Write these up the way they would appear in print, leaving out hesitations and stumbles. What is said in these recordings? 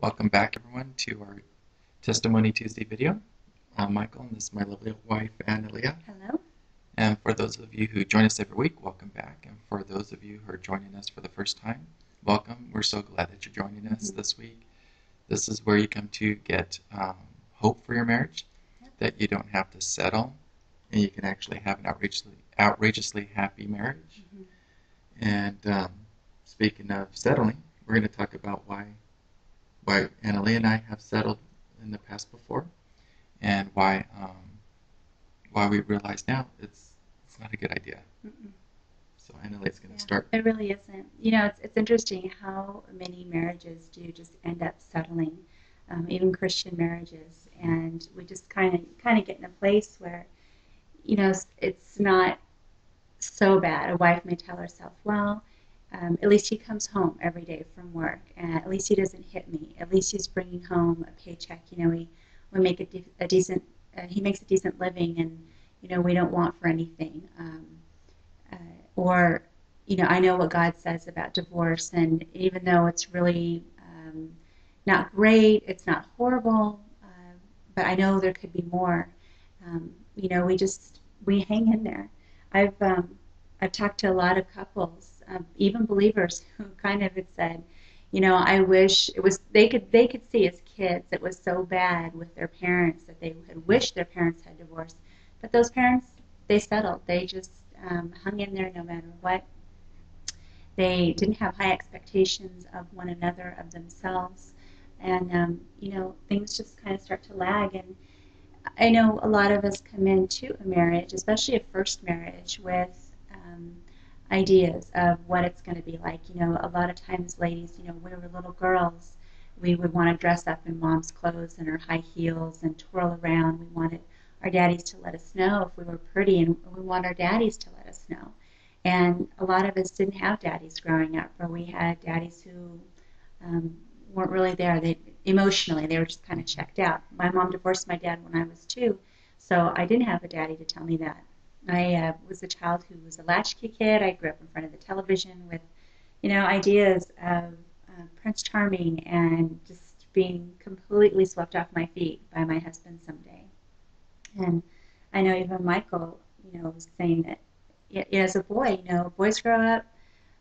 Welcome back, everyone, to our Testimony Tuesday video. I'm Michael, and this is my lovely wife, Analia. Hello. And for those of you who join us every week, welcome back. And for those of you who are joining us for the first time, welcome. We're so glad that you're joining us this week. This is where you come to get hope for your marriage, that you don't have to settle, and you can actually have an outrageously happy marriage. And speaking of settling, we're going to talk about why Analia and I have settled in the past before, and why we realize now it's not a good idea. So Analia's going to start. It really isn't. You know, it's interesting how many marriages do just end up settling, even Christian marriages, and we just kind of get in a place where, you know, it's not so bad. A wife may tell herself, well, at least he comes home every day from work, and at least he doesn't hit me. At least he's bringing home a paycheck. You know, we make a decent. He makes a decent living, and you know we don't want for anything. Or, you know, I know what God says about divorce, and even though it's really not great, it's not horrible, but I know there could be more. You know, we hang in there. I've talked to a lot of couples, even believers, who kind of had said, you know, I wish it was they could see as kids it was so bad with their parents that they had wished their parents had divorced, but those parents, they settled. They just hung in there no matter what. They didn't have high expectations of one another, of themselves, and you know, things just kind of start to lag. And I know a lot of us come into a marriage, especially a first marriage, with ideas of what it's going to be like. You know, a lot of times, ladies, you know, when we were little girls, we would want to dress up in mom's clothes and her high heels and twirl around. We wanted our daddies to let us know if we were pretty, and we want our daddies to let us know. And a lot of us didn't have daddies growing up, or we had daddies who weren't really there. Emotionally, they were just kind of checked out. My mom divorced my dad when I was 2, so I didn't have a daddy to tell me that. I was a child who was a latchkey kid. I grew up in front of the television with, you know, ideas of Prince Charming and just being completely swept off my feet by my husband someday. And I know even Michael, you know, was saying that as a boy, you know, boys grow up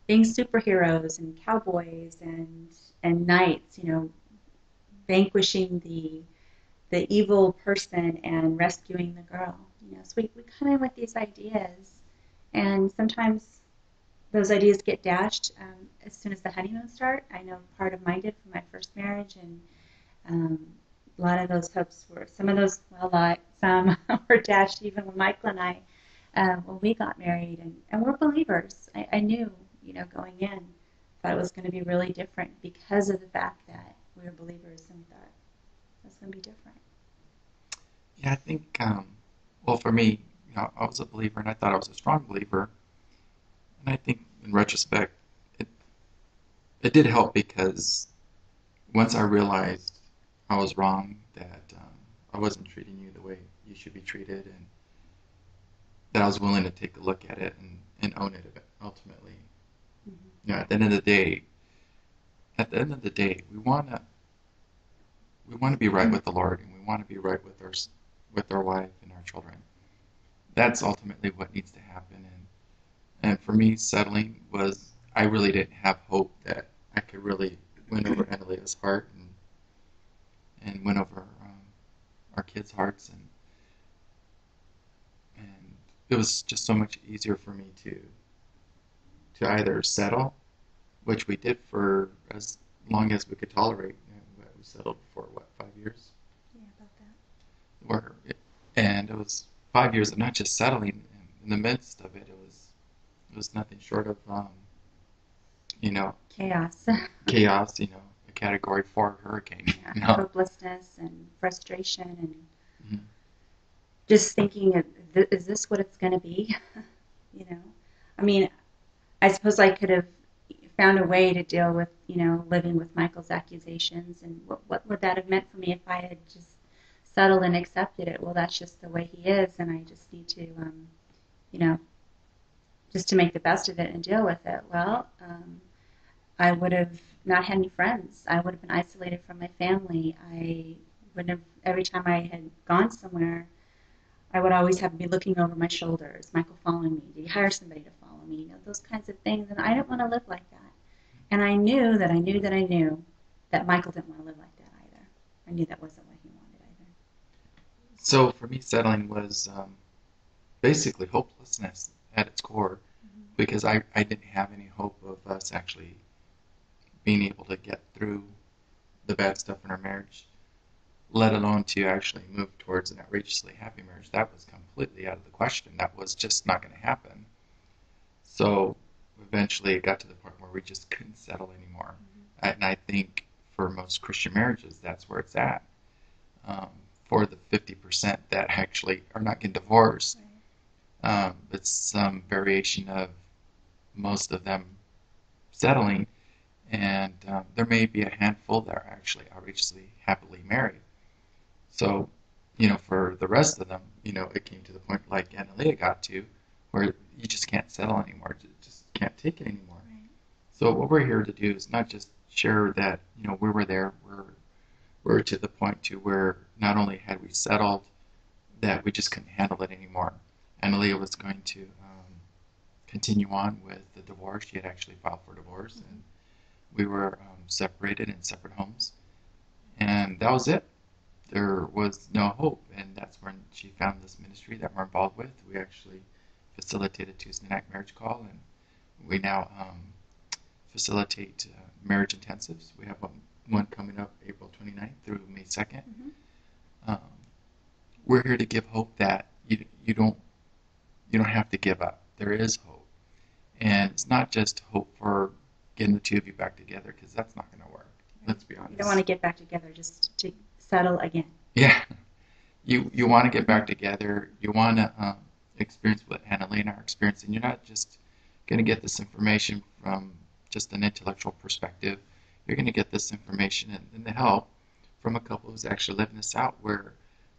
being superheroes and cowboys and knights, you know, vanquishing the evil person and rescuing the girl. You know, so we come in with these ideas, and sometimes those ideas get dashed as soon as the honeymoon start. I know part of mine did for my first marriage, and a lot of those hopes were, some were dashed even when Michael and I, when we got married, and we're believers. I knew, you know, going in, thought it was going to be really different because of the fact that we were believers, and we thought it was going to be different. Yeah, I think, well, for me, you know, I was a believer, and I thought I was a strong believer. And I think, in retrospect, it did help, because once I realized I was wrong, that I wasn't treating you the way you should be treated, and that I was willing to take a look at it and own it ultimately. You know, at the end of the day, we want to be right with the Lord, and we want to be right with our wife and our children. That's ultimately what needs to happen. And for me, settling was, I really didn't have hope that I could really win over Analia's heart and win over our kids' hearts, and it was just so much easier for me to either settle, which we did for as long as we could tolerate. You know, we settled for 5 years? Yeah, about that. And it was 5 years of not just settling. In the midst of it, it was nothing short of you know, Chaos. Chaos. You know, a Category 4 hurricane. Yeah, you know? Hopelessness and frustration, and just thinking, is this what it's going to be? You know, I mean, I suppose I could have found a way to deal with, you know, living with Michael's accusations, and what would that have meant for me if I had just settled and accepted it? Well, that's just the way he is, and I just need to, you know, just to make the best of it and deal with it. Well, I would have not had any friends. I would have been isolated from my family. I would have, every time I had gone somewhere, I would always have to be looking over my shoulder. Is Michael following me? Did he hire somebody to follow me? You know, those kinds of things. And I didn't want to live like that. And I knew that I knew that I knew that Michael didn't want to live like that either. I knew that wasn't what he wanted either. So for me, settling was basically hopelessness at its core, because I didn't have any hope of us actually being able to get through the bad stuff in our marriage, let alone to actually move towards an outrageously happy marriage. That was completely out of the question. That was just not going to happen. So eventually it got to the point where we just couldn't settle anymore. And I think for most Christian marriages, that's where it's at. For the 50% that actually are not getting divorced, it's some variation of most of them settling, and there may be a handful that are actually outrageously happily married. So, for the rest of them, it came to the point like Analia got to, where you just can't settle anymore, you just can't take it anymore. Right. So what we're here to do is not just share that, we were there, we're to the point to where not only had we settled, that we just couldn't handle it anymore. Analia was going to continue on with the divorce. She had actually filed for divorce, and we were separated in separate homes. And that was it. There was no hope, and that's when she found this ministry that we're involved with. We actually facilitate a Tuesday night marriage call, and we now facilitate marriage intensives. We have one coming up April 29th through May 2nd. We're here to give hope that you don't have to give up. There is hope, and it's not just hope for getting the two of you back together, because that's not going to work. Let's be honest. You don't want to get back together just to settle again. Yeah, you want to get back together. You want to experience what Analia and I are experiencing. You're not just going to get this information from just an intellectual perspective. You're going to get this information and the help from a couple who's actually living this out, where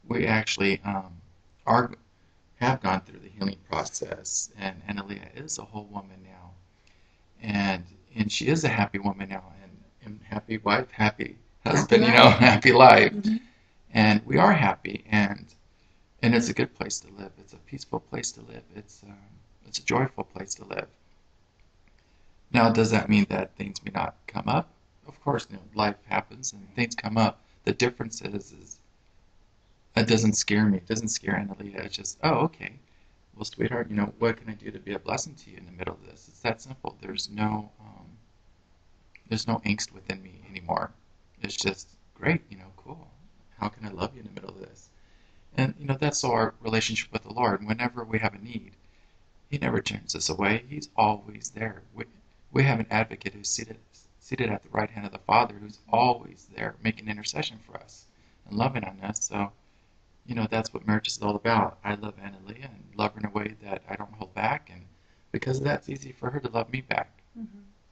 we actually have gone through the healing process, and Analia is a whole woman now, and she is a happy woman now, and happy wife, happy husband, happy life. And we are happy, and it's a good place to live. It's a peaceful place to live. It's a joyful place to live. Now, does that mean that things may not come up? Of course, life happens and things come up. The difference is it doesn't scare me. It doesn't scare Analia. It's just, oh, okay. Well, sweetheart, what can I do to be a blessing to you in the middle of this? It's that simple. There's no angst within me anymore. It's just great, cool. How can I love you in the middle of this? And, that's our relationship with the Lord. Whenever we have a need, He never turns us away. He's always there. We have an advocate who's seated at the right hand of the Father, who's always there making intercession for us and loving on us. So, that's what marriage is all about. I love Analia and love her in a way that I don't hold back. And because of that, it's easy for her to love me back.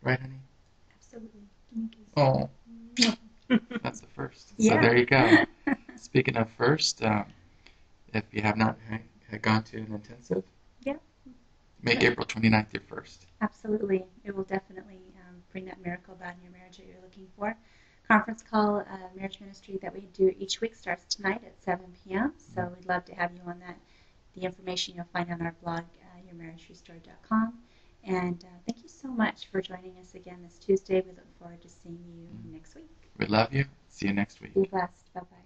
Right, honey? Absolutely. Oh, that's the first. Yeah. So there you go. Speaking of first, if you have not gone to an intensive, make April 29th your first. Absolutely. It will definitely bring that miracle about in your marriage that you're looking for. Conference call marriage ministry that we do each week starts tonight at 7 p.m. So we'd love to have you on that. The information you'll find on our blog, yourmarriagerestored.com. And thank you so much for joining us again this Tuesday. We look forward to seeing you next week. We love you. See you next week. Be blessed. Bye-bye.